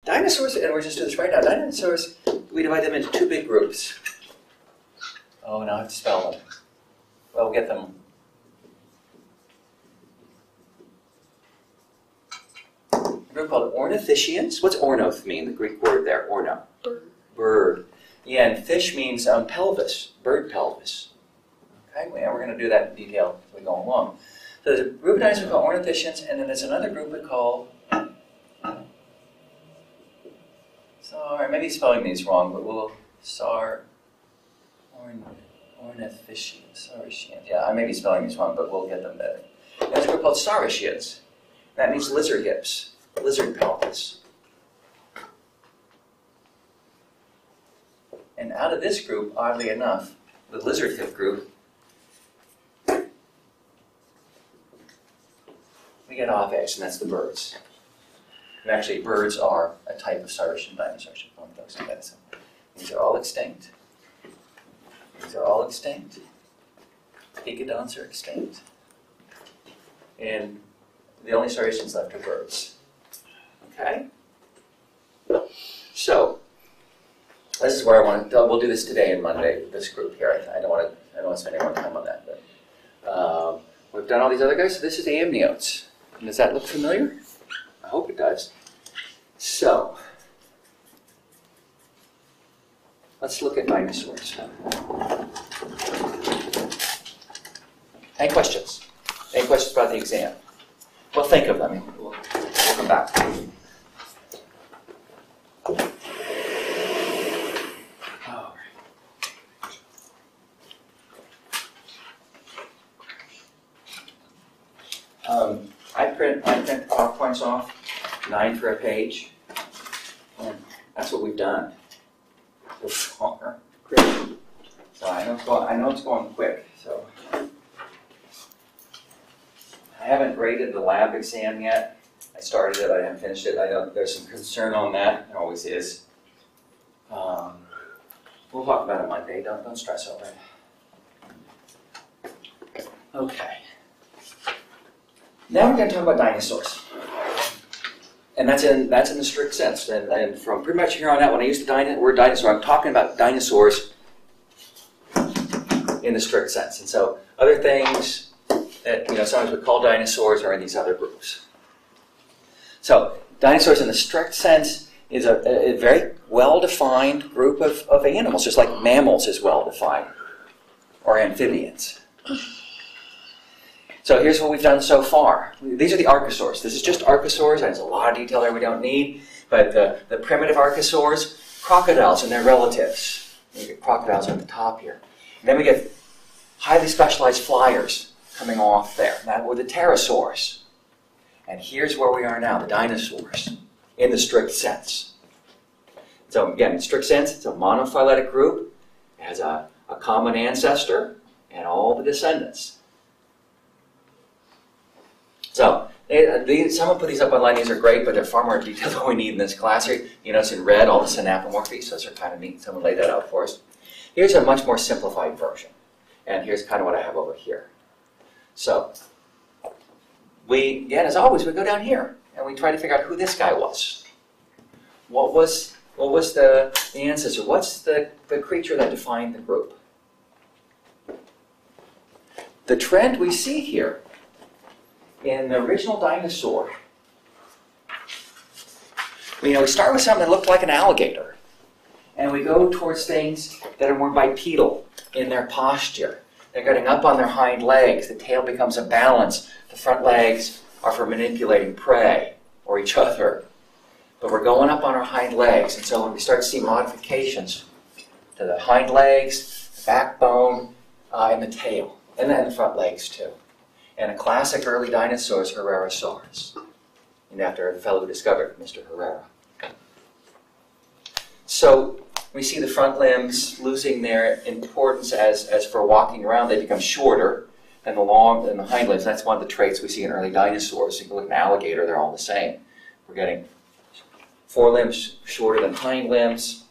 Dinosaurs, and we're just doing this right now, dinosaurs, we divide them into two big groups. Oh, now I have to spell them. Well, we'll get them. A group called ornithischians. What's ornoth mean, the Greek word there, orno? Bird. Bird. Yeah, and fish means pelvis, bird pelvis. Okay, and we're going to do that in detail as we go along. So there's a group of dinosaurs called ornithischians, and then there's another group we call, sorry, maybe spelling these wrong, but we'll, ornithischians, saurischians. Yeah, I may be spelling these wrong, but we'll get them better. There's a group called saurischians. That means lizard hips, lizard pelvis. And out of this group, oddly enough, the lizard hip group, we get aves, and that's the birds. And actually, birds are a type of saurischian dinosaur. These are all extinct. These are all extinct. Ecodonts are extinct. And the only saurischians left are birds. Okay? So, this is where I want to, we'll do this today and Monday, this group here. I don't want to spend any more time on that. But, we've done all these other guys, so this is the amniotes. And does that look familiar? I hope it does. So, let's look at dinosaurs. Any questions? Any questions about the exam? Well, think of them. We'll come back. I print PowerPoints off, 9 for a page, and that's what we've done so far. Great. So I know it's going quick. So I haven't graded the lab exam yet. I started it, I haven't finished it. I know there's some concern on that. There always is. We'll talk about it Monday. Don't stress over it. Okay. Now we're going to talk about dinosaurs. And that's in the strict sense. And from pretty much here on out, when I use the word dinosaur, I'm talking about dinosaurs in the strict sense. And so other things that sometimes we call dinosaurs are in these other groups. So dinosaurs in the strict sense is a very well-defined group of animals, just like mammals is well-defined, or amphibians. So here's what we've done so far. These are the archosaurs. This is just archosaurs. There's a lot of detail there we don't need. But the primitive archosaurs, crocodiles and their relatives. We get crocodiles on the top here. And then we get highly specialized flyers coming off there. That were the pterosaurs. And here's where we are now, the dinosaurs, in the strict sense. So again, in the strict sense, it's a monophyletic group. It has a common ancestor and all the descendants. So, someone put these up online. These are great, but they're far more detailed than we need in this class here. You notice in red all the synapomorphies. Those are kind of neat. Someone laid that out for us. Here's a much more simplified version. And here's kind of what I have over here. So, again, as always, we go down here and we try to figure out who this guy was. What was the ancestor? What's the creature that defined the group? The trend we see here in the original dinosaur, we start with something that looked like an alligator, and we go towards things that are more bipedal in their posture. They're getting up on their hind legs. The tail becomes a balance. The front legs are for manipulating prey or each other. But we're going up on our hind legs, and so when we start to see modifications to the hind legs, the backbone, and the tail, and then the front legs too. And a classic early dinosaur is Herrerasaurus, named after the fellow who discovered it, Mr. Herrera. So we see the front limbs losing their importance as for walking around. They become shorter than the hind limbs. That's one of the traits we see in early dinosaurs. You can look at an alligator, they're all the same. We're getting forelimbs shorter than hind limbs.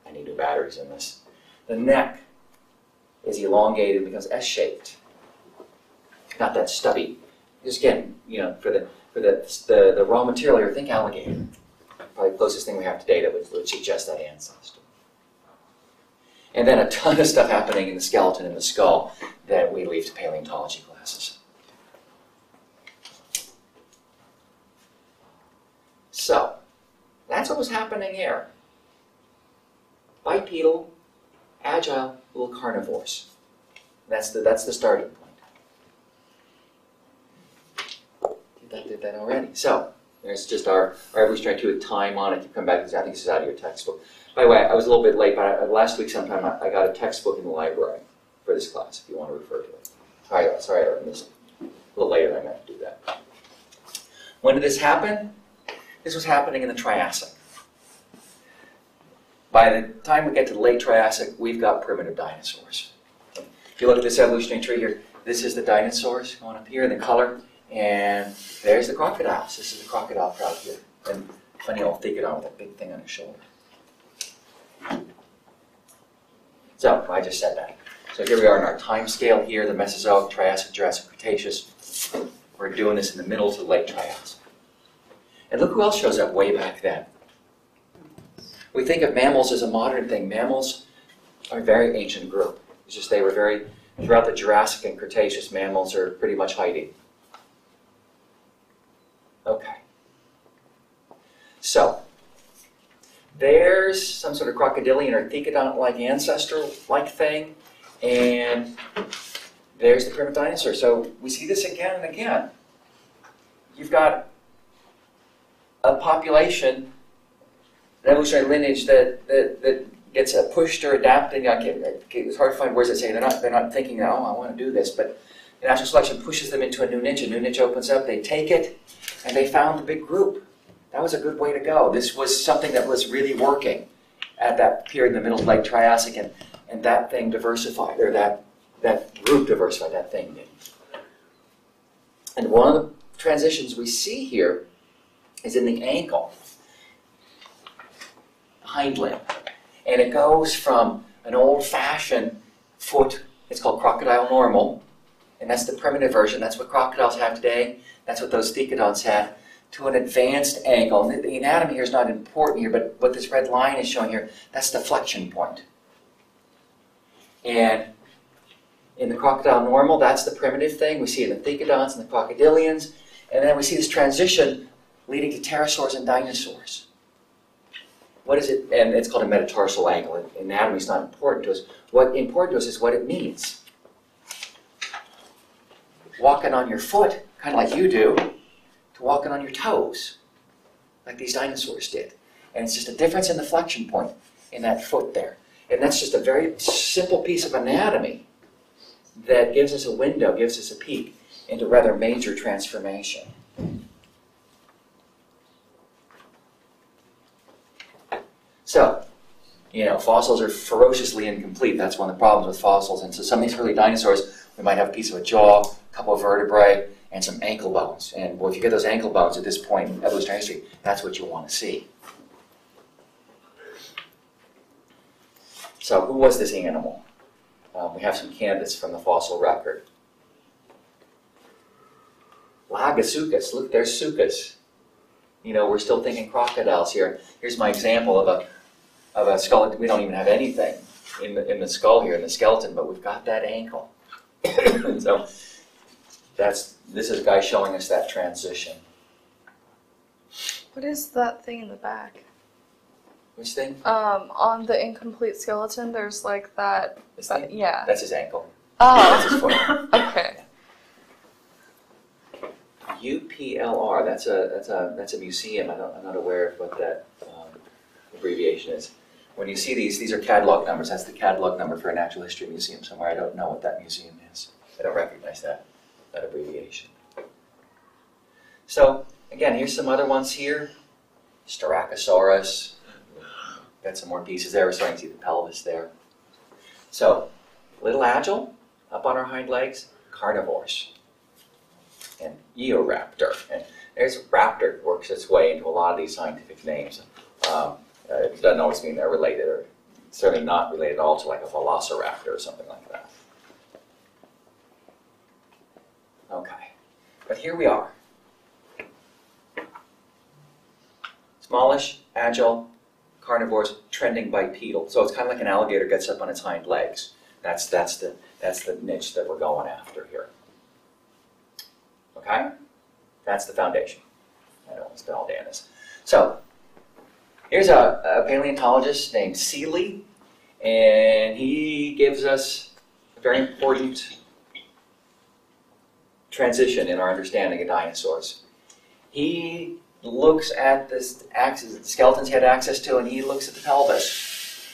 I need new batteries in this. The neck is elongated, becomes S-shaped. Not that stubby. Just again, for for the raw material here, think alligator. Probably the closest thing we have today that would suggest that ancestor. And then a ton of stuff happening in the skeleton and the skull that we leave to paleontology classes. So, that's what was happening here. Bipedal, agile, little carnivores. That's the starting point. Did that already. So, there's just our evolutionary two with time on it. You come back, I think this is out of your textbook. By the way, I was a little bit late, but last week sometime I got a textbook in the library for this class, if you want to refer to it. Sorry, I missed it. A little later I meant to do that. When did this happen? This was happening in the Triassic. By the time we get to the late Triassic, we've got primitive dinosaurs. If you look at this evolutionary tree here, this is the dinosaurs going up here in the color, and there's the crocodiles. This is the crocodile crowd here. And funny old Thegodon with that big thing on his shoulder. So, I just said that. So here we are in our time scale here, the Mesozoic, Triassic, Jurassic, Cretaceous. We're doing this in the middle to the late Triassic. And look who else shows up way back then. We think of mammals as a modern thing. Mammals are a very ancient group. It's just they were very, throughout the Jurassic and Cretaceous, mammals are pretty much hiding. Okay. So, there's some sort of crocodilian or thecodont-like ancestor-like thing, and there's the primitive dinosaur. So we see this again and again. You've got a population, an evolutionary lineage that gets pushed or adapted. It's hard to find words that say they're not thinking, oh, I want to do this, but natural selection pushes them into a new niche. A new niche opens up, they take it, and they found a big group. That was a good way to go. This was something that was really working at that period in the middle of late Triassic, and that thing diversified, or that group diversified, that thing did. And one of the transitions we see here is in the ankle, hind limb. And it goes from an old-fashioned foot, it's called crocodile normal, and that's the primitive version. That's what crocodiles have today. That's what those thecodonts had, to an advanced ankle. And the anatomy here is not important here, but what this red line is showing here, that's the flexion point. And in the crocodile normal, that's the primitive thing. We see it in the thecodonts and the crocodilians. And then we see this transition leading to pterosaurs and dinosaurs. What is it? And it's called a metatarsal ankle. Anatomy is not important to us. What's important to us is what it means. Walking on your foot, kind of like you do, to walking on your toes, like these dinosaurs did. And it's just a difference in the flexion point in that foot there. And that's just a very simple piece of anatomy that gives us a window, gives us a peek into rather major transformation. So, fossils are ferociously incomplete. That's one of the problems with fossils. And so some of these early dinosaurs, we might have a piece of a jaw, a couple of vertebrae, and some ankle bones. And well, if you get those ankle bones at this point in evolutionary history, that's what you want to see. So who was this animal? We have some candidates from the fossil record. Lagasuchus. Look, there's suchus. We're still thinking crocodiles here. Here's my example of a skull. We don't even have anything in the skull here, in the skeleton, but we've got that ankle. So this is a guy showing us that transition. What is that thing in the back? Which thing? On the incomplete skeleton, there's like that. This thing? Yeah. That's his ankle. Oh. That's his foot. Okay. UPLR. That's a museum. I'm not aware of what that abbreviation is. When you see these are catalog numbers. That's the catalog number for a natural history museum somewhere. I don't know what that museum is. I don't recognize that abbreviation. So again, here's some other ones here. Styracosaurus. Got some more pieces there. We're starting to see the pelvis there. So, little agile, up on our hind legs, carnivores. And Eoraptor. And there's raptor works its way into a lot of these scientific names. It doesn't always mean they're related, or certainly not related at all to like a velociraptor or something like that. Okay. But here we are. Smallish, agile carnivores trending bipedal. So it's kind of like an alligator gets up on its hind legs. That's the niche that we're going after here. Okay? That's the foundation. I don't want to spend all day on this. So, here's a paleontologist named Seeley, and he gives us a very important transition in our understanding of dinosaurs. He looks at this axis that the skeletons had access to, and he looks at the pelvis.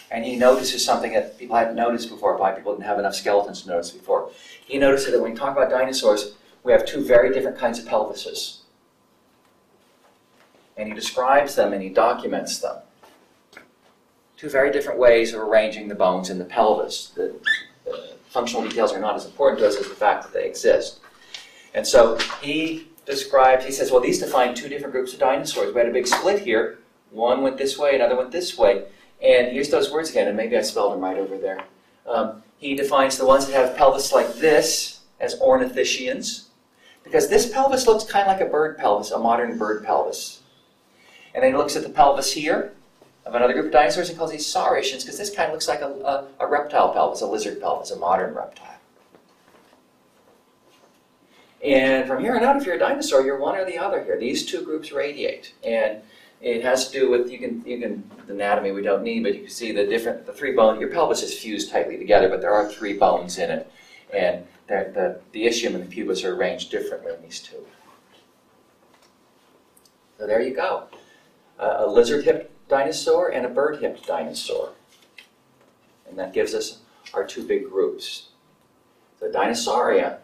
And he notices something that people hadn't noticed before. Probably people didn't have enough skeletons to notice before. He noticed that when we talk about dinosaurs, we have two very different kinds of pelvises. And he describes them and he documents them. Two very different ways of arranging the bones in the pelvis. The functional details are not as important to us as the fact that they exist. And so he describes, he says, well, these define two different groups of dinosaurs. We had a big split here. One went this way, another went this way. And here's those words again, and maybe I spelled them right over there. He defines the ones that have pelvis like this as ornithischians, because this pelvis looks kind of like a bird pelvis, a modern bird pelvis. And then he looks at the pelvis here of another group of dinosaurs and calls these saurischians, because this kind of looks like a reptile pelvis, a lizard pelvis, a modern reptile. And from here on out, if you're a dinosaur, you're one or the other here. These two groups radiate. And it has to do with, the anatomy we don't need, but you can see the three bones. Your pelvis is fused tightly together, but there are three bones in it. And the ischium and the pubis are arranged differently in these two. So there you go. A lizard-hipped dinosaur and a bird-hipped dinosaur. And that gives us our two big groups. The Dinosauria,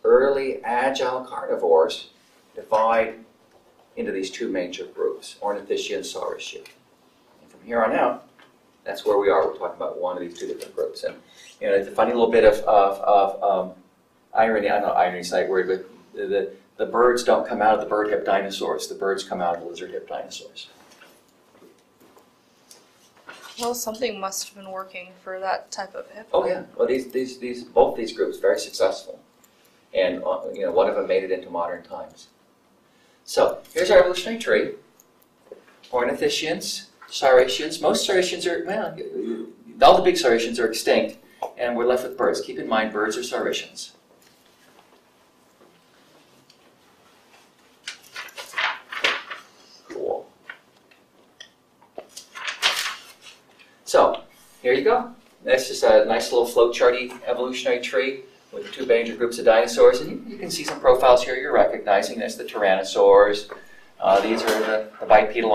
early agile carnivores, divide into these two major groups, Ornithischia and Saurisschia. And from here on out, that's where we are. We're talking about one of these two different groups. And you know, it's a funny little bit of irony. I don't know, irony is not a word, but the birds don't come out of the bird-hipped dinosaurs. The birds come out of the lizard-hipped dinosaurs. Well, something must have been working for that type of hip. Oh yeah. Well, both these groups very successful, and you know, one of them made it into modern times. So here's our evolutionary tree. Ornithischians, Saurischians. Most Saurischians are, well, all the big Saurischians are extinct, and we're left with birds. Keep in mind, birds are Saurischians. Cool. So here you go. That's just a nice little flowcharty evolutionary tree with two major groups of dinosaurs, and you can see some profiles here you're recognizing. There's the tyrannosaurs. These are the bipedal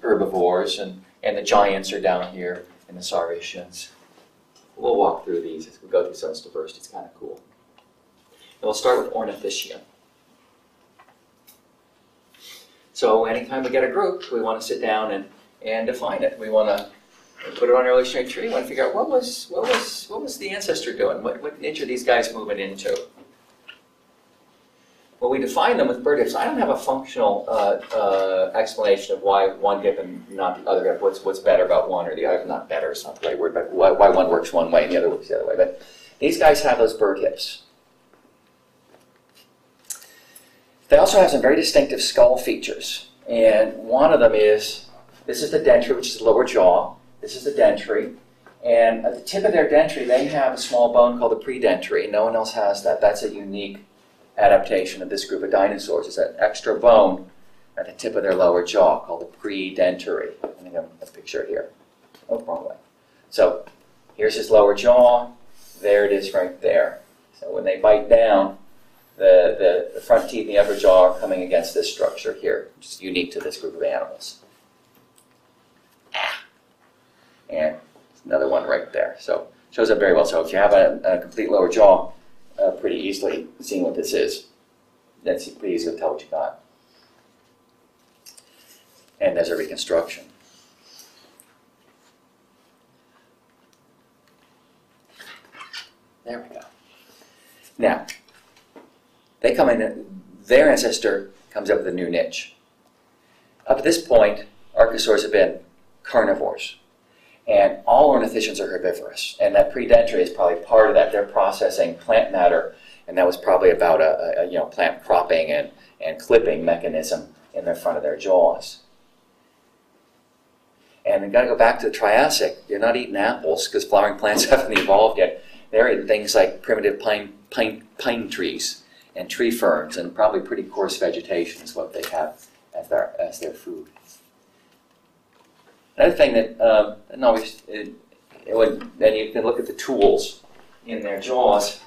herbivores, and the giants are down here in the Saurischians. We'll walk through these as we go through some diversity. It's kind of cool. And we'll start with Ornithischia. So anytime we get a group, we want to sit down and define it. We want to put it on our evolutionary tree. We want to figure out what was the ancestor doing? What niche are these guys moving into? Well, we define them with bird hips. I don't have a functional explanation of why one hip and not the other hip. What's better about one or the other? Not better, it's not the right word, but why one works one way and the other works the other way. But these guys have those bird hips. They also have some very distinctive skull features. And one of them is, this is the dentary, which is the lower jaw. This is the dentary, and at the tip of their dentary, they have a small bone called the predentary. No one else has that. That's a unique adaptation of this group of dinosaurs. It's that extra bone at the tip of their lower jaw called the predentary. I think I have a picture here. Oh, wrong way. So here's his lower jaw. There it is right there. So when they bite down, the front teeth and the upper jaw are coming against this structure here, which is unique to this group of animals. And another one right there. So shows up very well. So if you have a complete lower jaw, pretty easily seeing what this is, that's pretty easy to tell what you got. And there's a reconstruction. There we go. Now, they come in, their ancestor comes up with a new niche. Up to this point, archosaurs have been carnivores. And all ornithischians are herbivorous. And that predentary is probably part of that. They're processing plant matter, and that was probably about a plant cropping and clipping mechanism in the front of their jaws. And we've got to go back to the Triassic. You're not eating apples because flowering plants haven't evolved yet. They're eating things like primitive pine trees and tree ferns, and probably pretty coarse vegetation is what they have as their food. Another thing that then you can look at the tools in their jaws,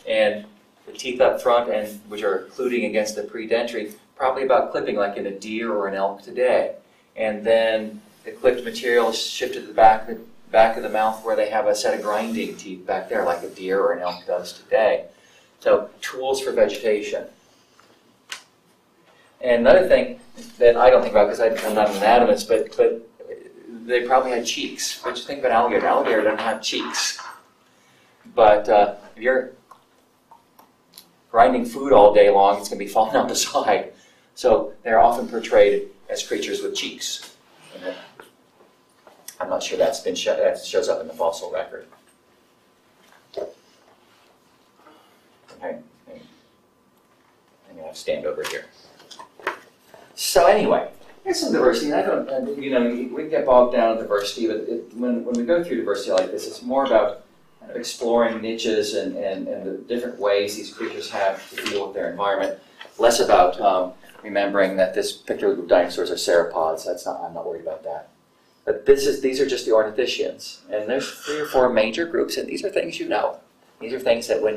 and the teeth up front, and which are occluding against the predentary, probably about clipping like in a deer or an elk today. And then the clipped material is shifted to the back of the mouth where they have a set of grinding teeth back there like a deer or an elk does today. So tools for vegetation. And another thing that I don't think about because I'm not an anatomist, but they probably had cheeks. What do you think of an alligator? Alligator doesn't have cheeks. But if you're grinding food all day long, it's going to be falling out the side. So they're often portrayed as creatures with cheeks. I'm not sure that shows up in the fossil record. Okay, I'm going to stand over here. So anyway, there's some diversity. I don't, we can get bogged down in diversity, but when we go through diversity like this, it's more about kind of exploring niches and the different ways these creatures have to deal with their environment. Less about remembering that this particular group of dinosaurs are sauropods. I'm not worried about that. But these are just the ornithischians, and there's 3 or 4 major groups, and these are things you know. These are things that when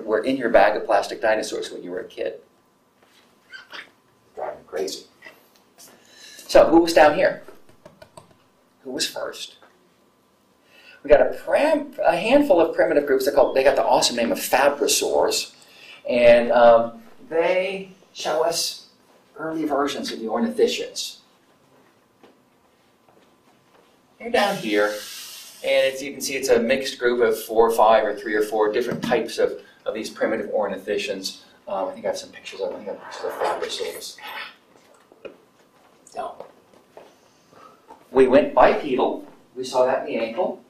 were in your bag of plastic dinosaurs when you were a kid. Driving me crazy. So who was down here? Who was first? We got a handful of primitive groups. They got the awesome name of Fabrasaurs, and they show us early versions of the ornithischians. You're down here, and you can see it's a mixed group of 4 or 5 or 3 or 4 different types of these primitive ornithischians. I think I have some pictures of them. I think I have pictures of Fabrasaurs. No. We went bipedal. We saw that in the ankle.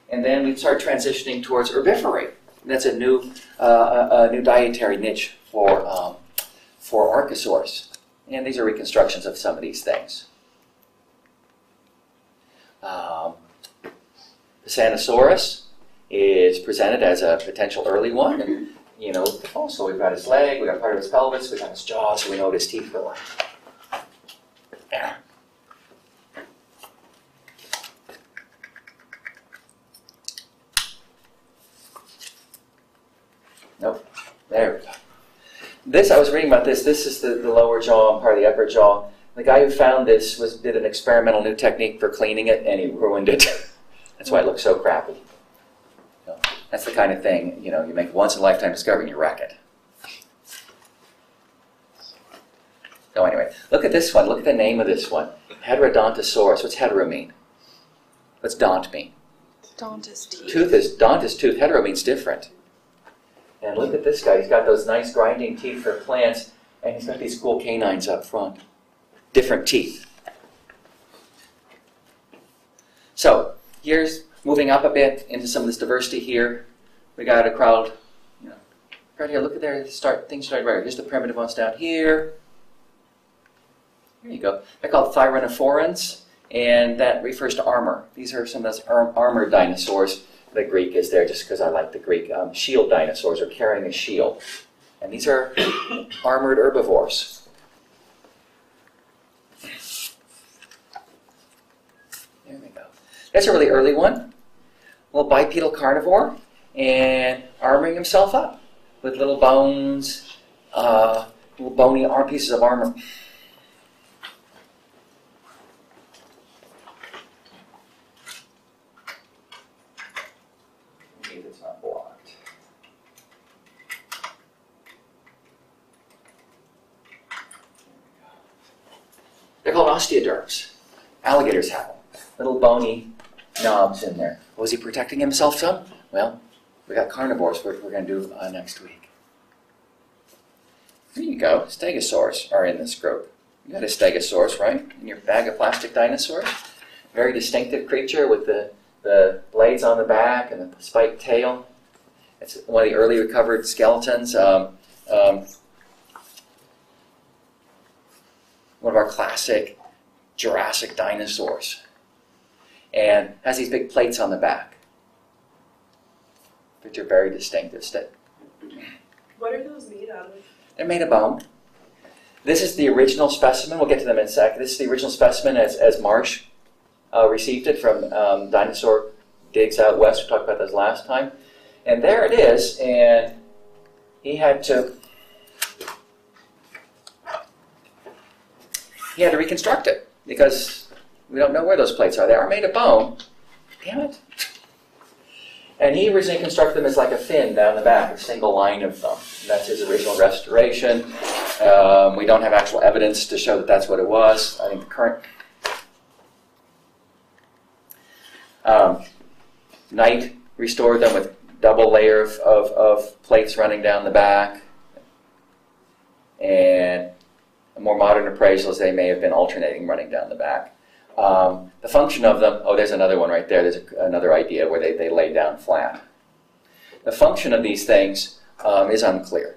And then we started transitioning towards herbivory. That's a new dietary niche for archosaurs. And these are reconstructions of some of these things. The Sanosaurus is presented as a potential early one. And, also we've got his leg, we've got part of his pelvis, we've got his jaw, so we know what his teeth were like. Yeah. Nope. There we go. This, I was reading about this. This is the lower jaw and part of the upper jaw. The guy who found this did an experimental new technique for cleaning it, and he ruined it. That's why it looks so crappy. That's the kind of thing, you make a once-in-a-lifetime discovery and you wreck it. So anyway, look at this one. Look at the name of this one. Heterodontosaurus. What's hetero mean? What's dont mean? Dont is teeth. Dont is tooth. Hetero means different. And look at this guy. He's got those nice grinding teeth for plants, and he's got these cool canines up front. Different teeth. So here's moving up a bit into some of this diversity here. We got a crowd, right here. Look at there. Things started right here. Here's the primitive ones down here. Here you go. They're called thyrannophorans, and that refers to armor. These are some of those armored dinosaurs. The Greek is there just because I like the Greek. Shield dinosaurs are carrying a shield. And these are armored herbivores. There we go. That's a really early one. A little bipedal carnivore and armoring himself up with little bones, little bony pieces of armor. Maybe it's not blocked. They're called osteoderms. Alligators have them. Little bony knobs in there. Was he protecting himself some? Well, we got carnivores we're going to do next week. There you go. Stegosaurs are in this group. You got a stegosaurus, right? In your bag of plastic dinosaurs. Very distinctive creature with the blades on the back and the spiked tail. It's one of the early recovered skeletons. one of our classic Jurassic dinosaurs, and has these big plates on the back, which are very distinctive. What are those made out of? They're made of bone. This is the original specimen. We'll get to them in a sec. This is the original specimen as Marsh received it from dinosaur digs out west. We talked about this last time. And there it is, and he had to reconstruct it because we don't know where those plates are. They are made of bone. Damn it. And he originally constructed them as like a fin down the back, a single line of them. And that's his original restoration. We don't have actual evidence to show that that's what it was. I think the current Knight restored them with double layer of plates running down the back. And a more modern appraisal is they may have been alternating running down the back. The function of them, oh, there's another one right there. There's another idea where they lay down flat. The function of these things is unclear.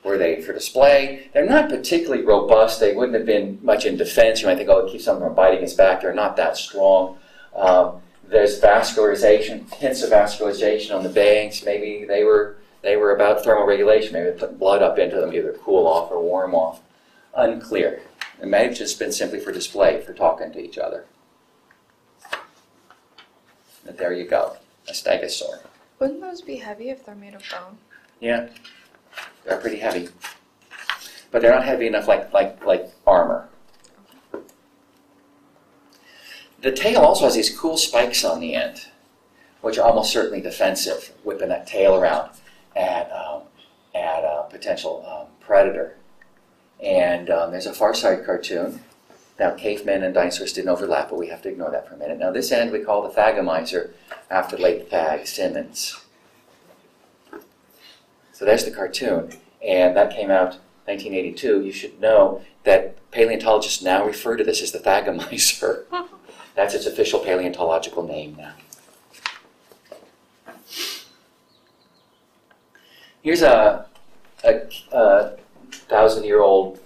Were they for display? They're not particularly robust. They wouldn't have been much in defense. You might think, oh, it keeps something from biting his back. They're not that strong. There's vascularization, hints of vascularization on the banks. Maybe they were about thermal regulation. Maybe they put blood up into them, either cool off or warm off. Unclear. It may have just been simply for display, for talking to each other. But there you go, a stegosaur. Wouldn't those be heavy if they're made of bone? Yeah, they're pretty heavy. But they're not heavy enough like armor. The tail also has these cool spikes on the end, which are almost certainly defensive, whipping that tail around at a potential predator. And there's a Far Side cartoon. Now, cavemen and dinosaurs didn't overlap, but we have to ignore that for a minute. Now, this end we call the Thagomizer, after late Thag Simmons. So there's the cartoon, and that came out 1982. You should know that paleontologists now refer to this as the Thagomizer. That's its official paleontological name now. Here's a 1,000-year-old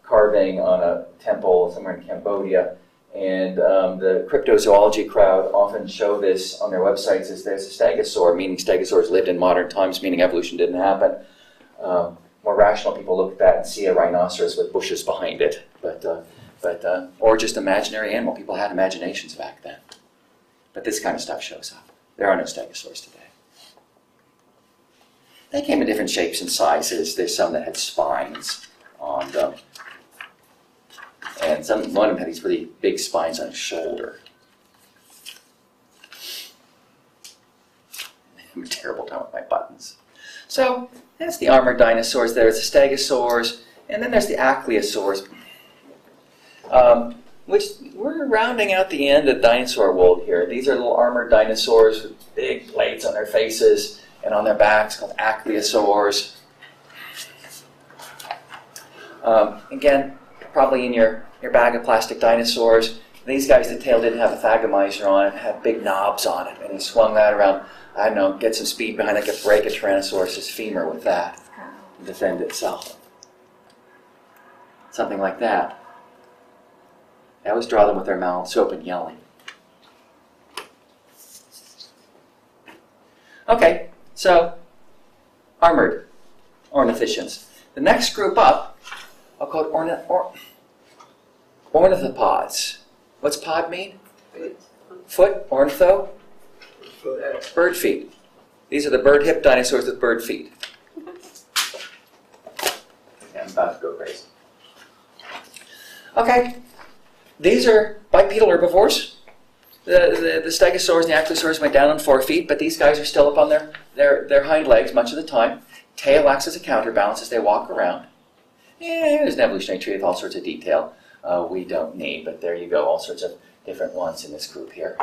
carving on a temple somewhere in Cambodia, and the cryptozoology crowd often show this on their websites as there's a stegosaur, meaning stegosaurs lived in modern times, meaning evolution didn't happen. More rational people look at that and see a rhinoceros with bushes behind it, or just imaginary animal. People had imaginations back then. But this kind of stuff shows up. There are no stegosaurs today. They came in different shapes and sizes. There's some that had spines on them. And one of them had these really big spines on his shoulder. I'm a terrible time with my buttons. So that's the armored dinosaurs. There's the stegosaurs, and then there's the acleosaurs, which we're rounding out the end of dinosaur world here. These are little armored dinosaurs with big plates on their faces and on their backs, called acleosaurs. Again, probably in your bag of plastic dinosaurs. These guys, the tail didn't have a Thagomizer on it, it had big knobs on it, and he swung that around, I don't know, get some speed behind it, could break a Tyrannosaurus' femur with that and defend itself. Something like that. They always draw them with their mouths open, yelling. Okay, so armored ornithischians. The next group up, I'll call it ornithopods. What's pod mean? Foot, ornitho? Bird feet. These are the bird hip dinosaurs with bird feet. Yeah, I'm about to go crazy. Okay, these are bipedal herbivores. The stegosaurs and the ankylosaurs went down on 4 feet, but these guys are still up on their hind legs much of the time. Tail acts as a counterbalance as they walk around. Yeah, there's an evolutionary tree with all sorts of detail we don't need, but there you go, all sorts of different ones in this group here.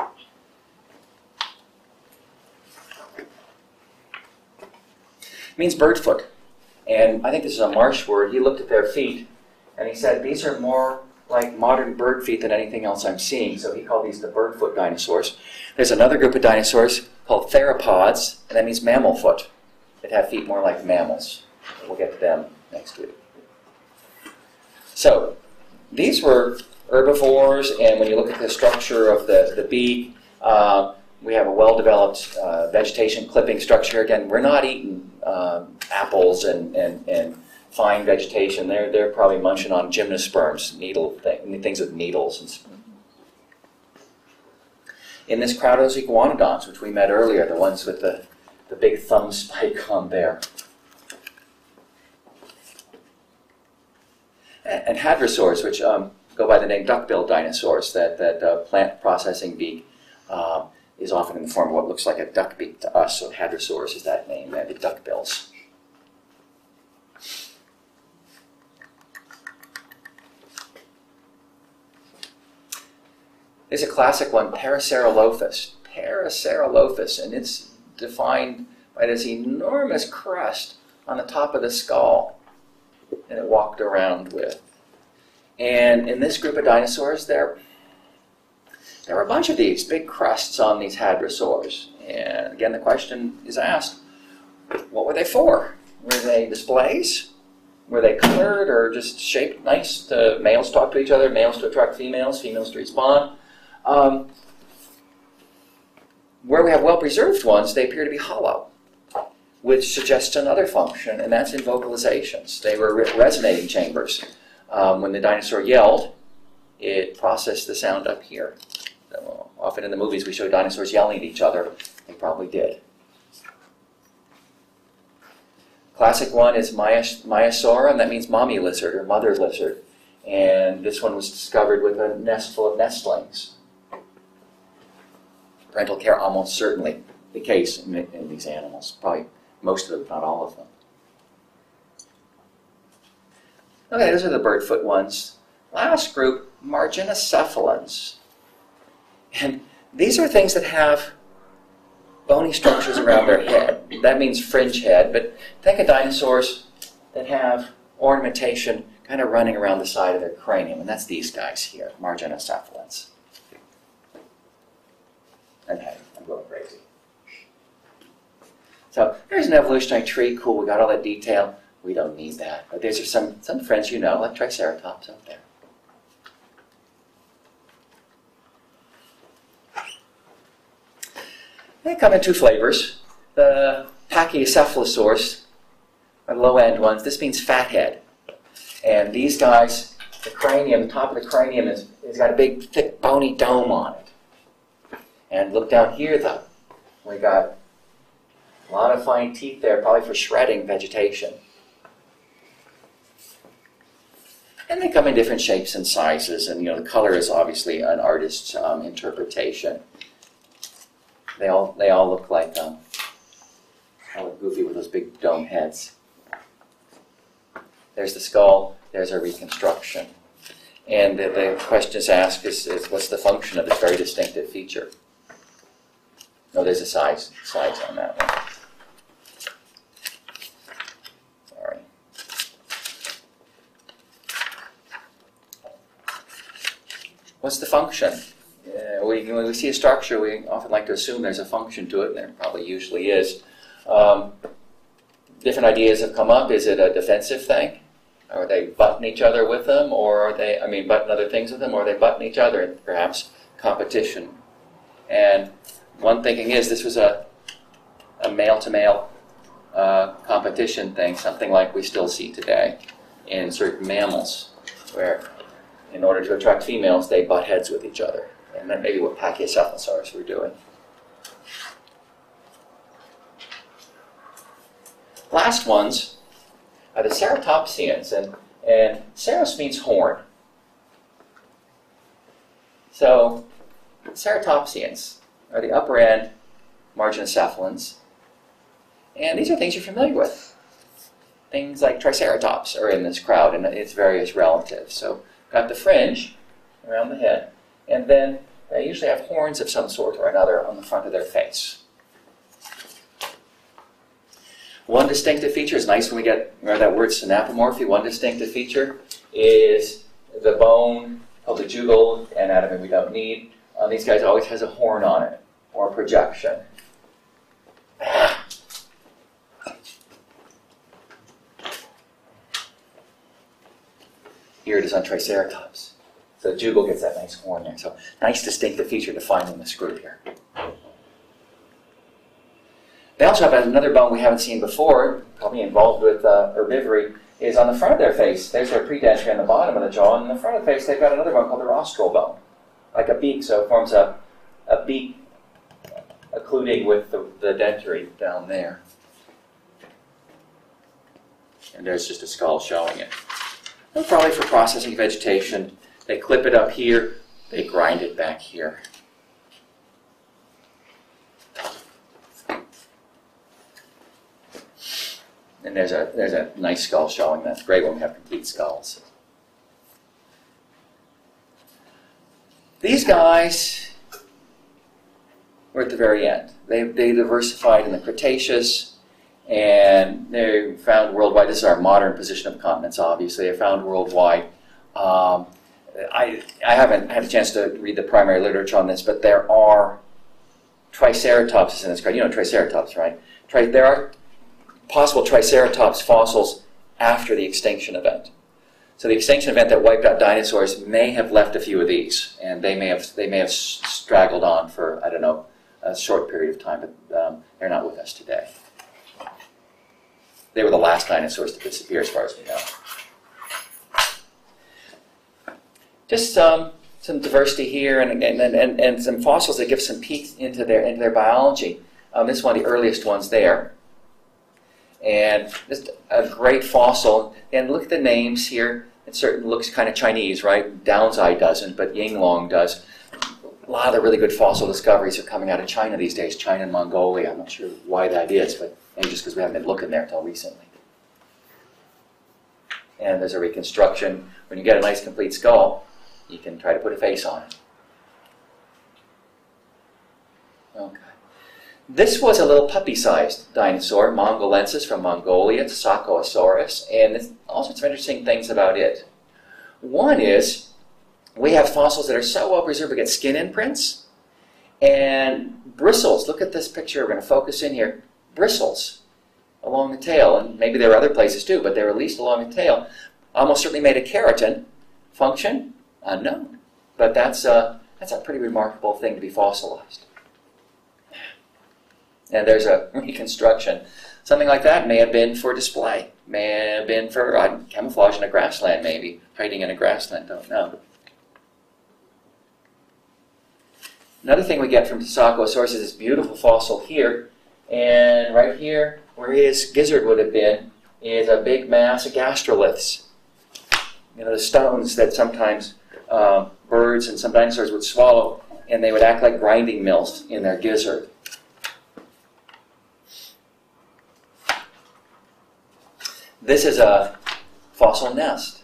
It means bird foot, and I think this is a Marsh word. He looked at their feet, and he said, these are more like modern bird feet than anything else I'm seeing, so he called these the bird foot dinosaurs. There's another group of dinosaurs called theropods, and that means mammal foot. That have feet more like mammals. We'll get to them next week. So, these were herbivores, and when you look at the structure of the beak, we have a well-developed vegetation clipping structure. Again, we're not eating apples and fine vegetation. They're probably munching on gymnosperms, things with needles. In this crowd, those iguanodonts, which we met earlier, the ones with the big thumb spike on there. And hadrosaurs, which go by the name duck-billed dinosaurs. That plant processing beak is often in the form of what looks like a duck beak to us. So hadrosaurs is that name, the duck-bills. There's a classic one, Parasaurolophus. Parasaurolophus, and it's defined by this enormous crust on the top of the skull that it walked around with. And in this group of dinosaurs, there were a bunch of these big crusts on these hadrosaurs. And again, the question is asked, what were they for? Were they displays? Were they colored or just shaped nice to males talk to each other, males to attract females, females to respond? Where we have well-preserved ones, they appear to be hollow, which suggests another function, and that's in vocalizations. They were resonating chambers. When the dinosaur yelled, it processed the sound up here. So often in the movies we show dinosaurs yelling at each other. They probably did. Classic one is Maiasaura, that means mommy lizard or mother lizard. And this one was discovered with a nest full of nestlings. Parental care almost certainly the case in these animals. Probably most of them, not all of them. Okay, those are the birdfoot ones. Last group, marginocephalans. And these are things that have bony structures around their head. That means fringe head, but think of dinosaurs that have ornamentation kind of running around the side of their cranium, and that's these guys here, marginocephalans. Okay, I'm going crazy. So there's an evolutionary tree. Cool, we got all that detail. We don't need that. But these are some friends you know, like Triceratops up there. They come in two flavors. The Pachycephalosaurs are low-end ones. This means fathead. And these guys, the cranium, the top of the cranium has got a big, thick, bony dome on it. And look down here, though. We got a lot of fine teeth there, probably for shredding vegetation. And they come in different shapes and sizes, and the color is obviously an artist's interpretation. They all look like goofy with those big dome heads. There's the skull. There's our reconstruction. And the question is asked is what's the function of this very distinctive feature? No, there's a size on that one. Sorry. What's the function? When we see a structure, we often like to assume there's a function to it, and there probably usually is. Different ideas have come up. Is it a defensive thing? Are they butting each other with them, or are they, butting other things with them, or are they butting each other in perhaps competition? And one thinking is this was a male-to-male competition thing, something like we still see today in certain mammals, where in order to attract females, they butt heads with each other. And that may be what Pachycephalosaurs were doing. Last ones are the ceratopsians, and ceros means horn. So ceratopsians are the upper end marginocephalans, and these are things you're familiar with. Things like Triceratops are in this crowd and its various relatives. So got the fringe around the head, and then they usually have horns of some sort or another on the front of their face. One distinctive feature is nice when we get that word synapomorphy. One distinctive feature is the bone of the jugal anatomy we don't need. These guys always has a horn on it or a projection. Here it is on Triceratops. So the jugal gets that nice horn there. So nice distinctive feature to find in this group here. They also have another bone we haven't seen before, probably involved with herbivory, is on the front of their face. There's their predentary on the bottom of the jaw, and in the front of the face they've got another bone called the rostral bone, like a beak, so it forms a beak occluding with the dentary down there. And there's just a skull showing it. And probably for processing vegetation. They clip it up here, they grind it back here. And there's a nice skull showing. That's great when we have complete skulls. These guys were at the very end. They diversified in the Cretaceous, and they're found worldwide. This is our modern position of continents, obviously. They're found worldwide. I haven't had a chance to read the primary literature on this, but there are Triceratopses in this card. You know Triceratops, right? There are possible Triceratops fossils after the extinction event. So the extinction event that wiped out dinosaurs may have left a few of these, and they may have straggled on for, I don't know, a short period of time, but they're not with us today. They were the last dinosaurs to disappear, as far as we know. Just some diversity here, and some fossils that give some peek into their biology. This is one of the earliest ones there. And just a great fossil. And look at the names here. It certainly looks kind of Chinese, right? Dow's eye doesn't, but Yinglong does. A lot of the really good fossil discoveries are coming out of China these days, China and Mongolia. I'm not sure why that is, but maybe just because we haven't been looking there until recently. And there's a reconstruction. When you get a nice complete skull, you can try to put a face on it. Okay. This was a little puppy-sized dinosaur, Mongolensis from Mongolia, Sacosaurus, and there's all sorts of interesting things about it. One is, we have fossils that are so well preserved we get skin imprints and bristles. Look at this picture, we're going to focus in here. Bristles along the tail, and maybe there are other places too, but they're at least along the tail. Almost certainly made of keratin. Function? Unknown. But that's a pretty remarkable thing to be fossilized. And there's a reconstruction. Something like that may have been for display. May have been for camouflage in a grassland, maybe. Hiding in a grassland, don't know. Another thing we get from Sacosaurus is this beautiful fossil here. And right here, where his gizzard would have been, is a big mass of gastroliths. You know, the stones that sometimes birds and some dinosaurs would swallow, and they would act like grinding mills in their gizzard. This is a fossil nest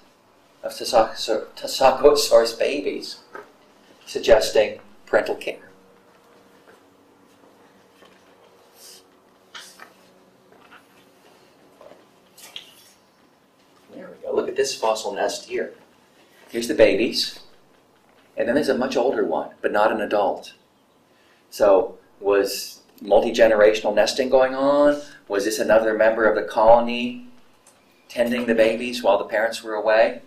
of Sacosaurus babies, suggesting parental care. There we go. Look at this fossil nest here. Here's the babies, and then there's a much older one, but not an adult. So was multi-generational nesting going on? Was this another member of the colony tending the babies while the parents were away?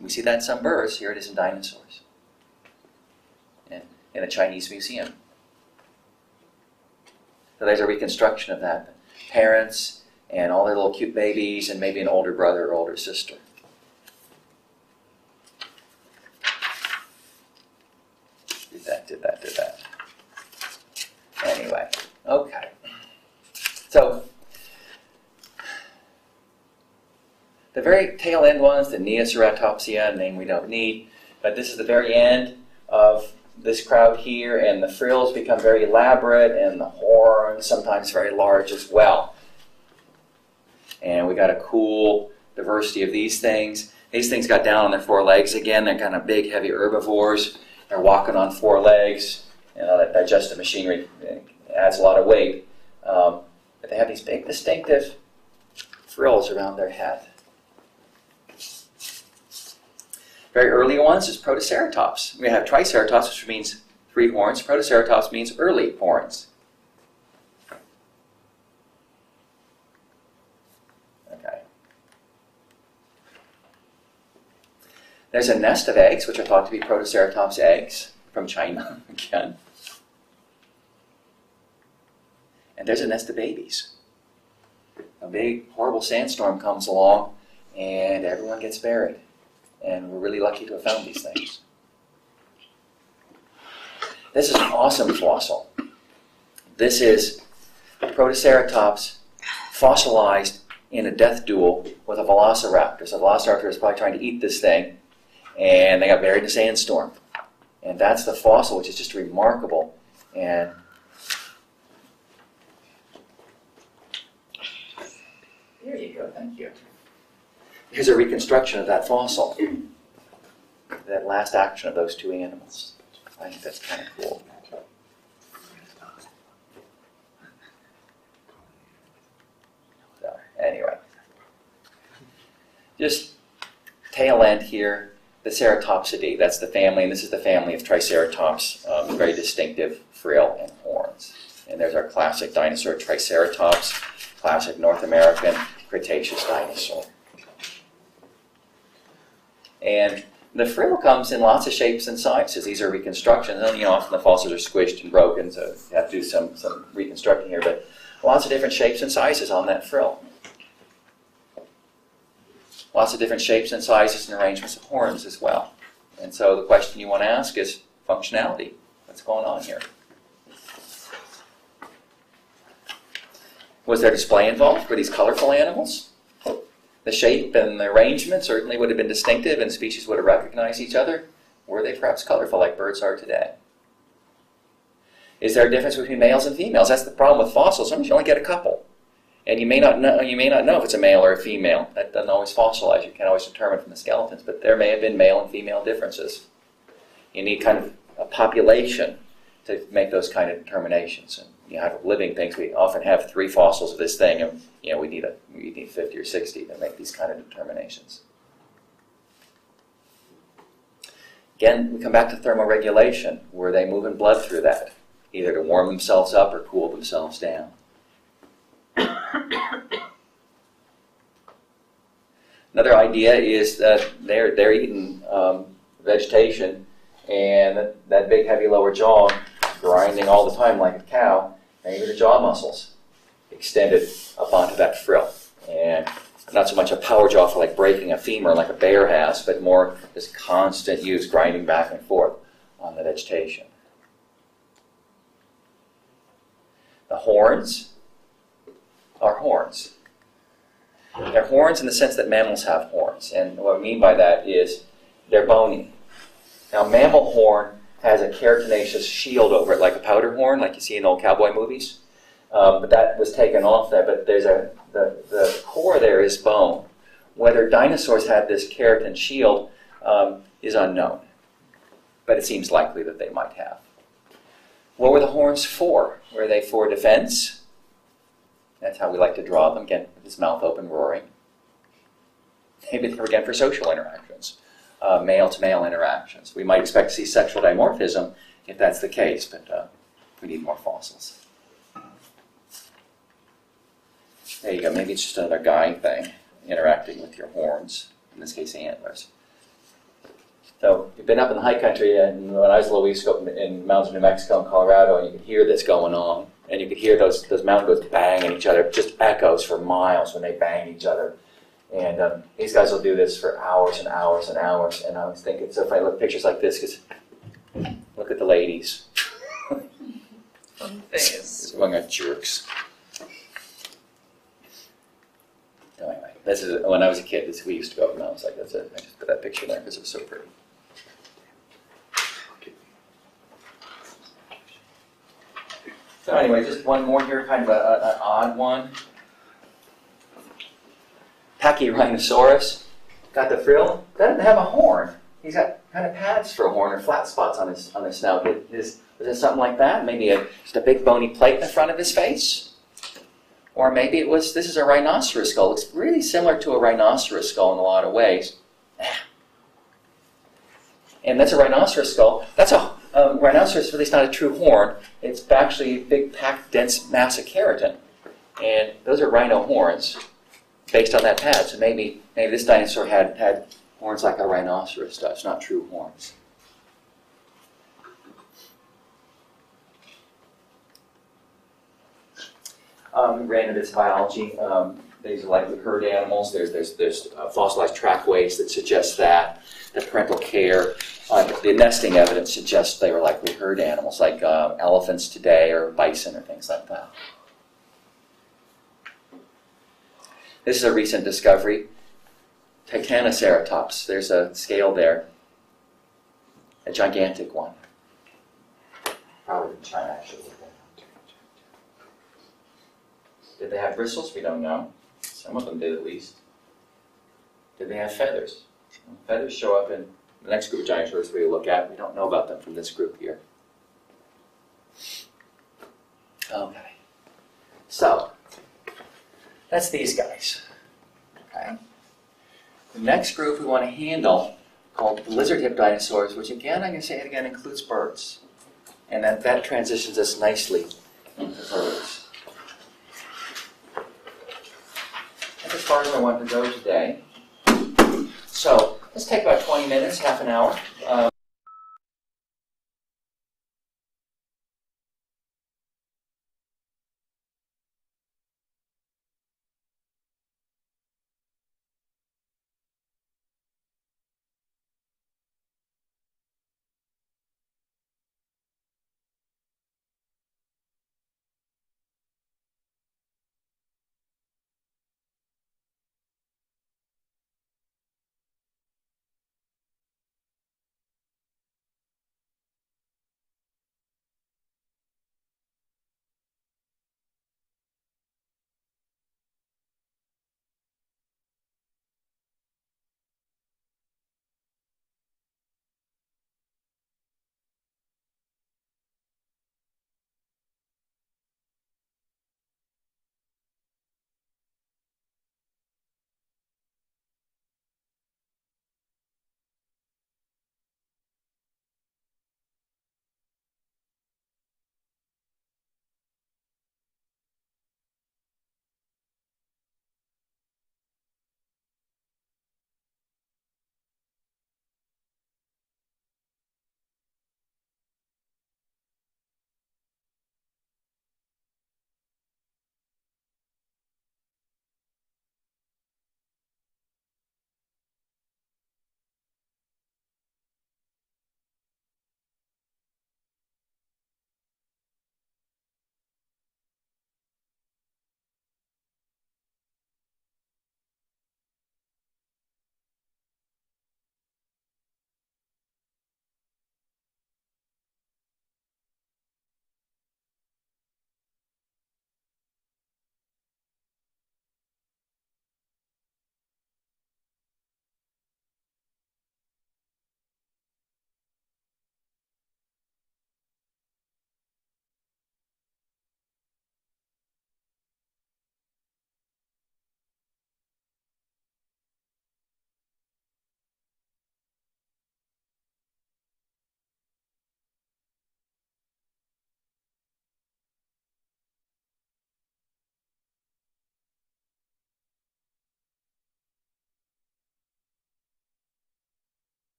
We see that in some birds. Here it is in dinosaurs. In a Chinese museum. So there's a reconstruction of that. Parents and all their little cute babies and maybe an older brother or older sister. Did that. Anyway, okay. So, the very tail end ones, the Neoceratopsia, a name we don't need, but this is the very end of this crowd here, and the frills become very elaborate, and the horns sometimes very large as well. And we got a cool diversity of these things. These things got down on their four legs again. They're kind of big, heavy herbivores. They're walking on four legs. You know, that digestive machinery adds a lot of weight. But they have these big, distinctive frills around their head. Very early ones is Protoceratops. We have Triceratops, which means 3 horns. Protoceratops means early horns. Okay. There's a nest of eggs, which are thought to be Protoceratops eggs from China, again. And there's a nest of babies. A big, horrible sandstorm comes along, and everyone gets buried. And we're really lucky to have found these things. This is an awesome fossil. This is Protoceratops fossilized in a death duel with a velociraptor. So the velociraptor was probably trying to eat this thing, and they got buried in a sandstorm. And that's the fossil, which is just remarkable. And there you go, thank you. Here's a reconstruction of that fossil, that last action of those two animals. I think that's kind of cool. So, anyway, just tail end here, the Ceratopsidae, that's the family, and this is the family of Triceratops, very distinctive frill and horns. And there's our classic dinosaur, Triceratops, classic North American Cretaceous dinosaur. And the frill comes in lots of shapes and sizes. These are reconstructions, and often the fossils are squished and broken, so you have to do some reconstructing here, but lots of different shapes and sizes on that frill. Lots of different shapes and sizes and arrangements of horns as well. And so the question you want to ask is functionality. What's going on here? Was there display involved? Were these colorful animals? The shape and the arrangement certainly would have been distinctive and species would have recognized each other. Were they perhaps colorful like birds are today? Is there a difference between males and females? That's the problem with fossils. Sometimes you only get a couple. And you may not know if it's a male or a female. That doesn't always fossilize. You can't always determine from the skeletons, but there may have been male and female differences. You need kind of a population to make those kind of determinations. And you have living things. We often have 3 fossils of this thing, and we need 50 or 60 to make these kind of determinations. Again, we come back to thermoregulation. Were they moving blood through that, either to warm themselves up or cool themselves down? Another idea is that they're eating vegetation, and that big heavy lower jaw grinding all the time like a cow, maybe the jaw muscles extended up onto that frill. And not so much a power jaw for like breaking a femur like a bear has, but more this constant use grinding back and forth on the vegetation. The horns are horns. They're horns in the sense that mammals have horns. And what I mean by that is they're bony. Now, mammal horn has a keratinaceous shield over it, like a powder horn, like you see in old cowboy movies. But that was taken off there. But there's the core there is bone. Whether dinosaurs had this keratin shield is unknown. But it seems likely that they might have. What were the horns for? Were they for defense? That's how we like to draw them, again, with his mouth open, roaring. Maybe they were, again, for social interactions, male-to-male interactions. We might expect to see sexual dimorphism if that's the case, but we need more fossils. There you go. Maybe it's just another guy thing, interacting with your horns, in this case, antlers. So you've been up in the high country, and when I was a little weeks ago in mountains of New Mexico and Colorado, and you could hear this going on. And you could hear those mountain goats banging each other, just echoes for miles when they bang each other. And these guys will do this for hours and hours and hours. And I was thinking, so if I look at pictures like this, because look at the ladies. Fun face. Among our jerks. So anyway, this is when I was a kid. We used to go up in mountains like this. I just put that picture there because it was so pretty. So anyway, just one more here, kind of an odd one. Pachyrhinosaurus, got the frill, doesn't have a horn. He's got kind of pads for a horn or flat spots on his snout. Is it something like that? Maybe just a big bony plate in the front of his face? Or maybe this is a rhinoceros skull. It's really similar to a rhinoceros skull in a lot of ways. And that's a rhinoceros skull. That's a rhinoceros, really, it's not a true horn. It's actually a big, packed, dense mass of keratin. And those are rhino horns based on that pad. So maybe this dinosaur had Horns like a rhinoceros does, not true horns. Random bits of biology. These are likely herd animals. There's fossilized trackways that suggest that. The parental care. The nesting evidence suggests they were likely herd animals, like elephants today or bison or things like that. This is a recent discovery. Titanoceratops. There's a scale there. A gigantic one. Probably in China, actually. Did they have bristles? We don't know. Some of them did, at least. Did they have feathers? Feathers show up in the next group of dinosaurs we look at. We don't know about them from this group here. Okay. So, that's these guys. Okay. The next group we want to handle, called the lizard-hipped dinosaurs, which again, I'm going to say it again, includes birds. And that transitions us nicely into birds. That's as far as I want to go today. So let's take about 20 minutes, half an hour.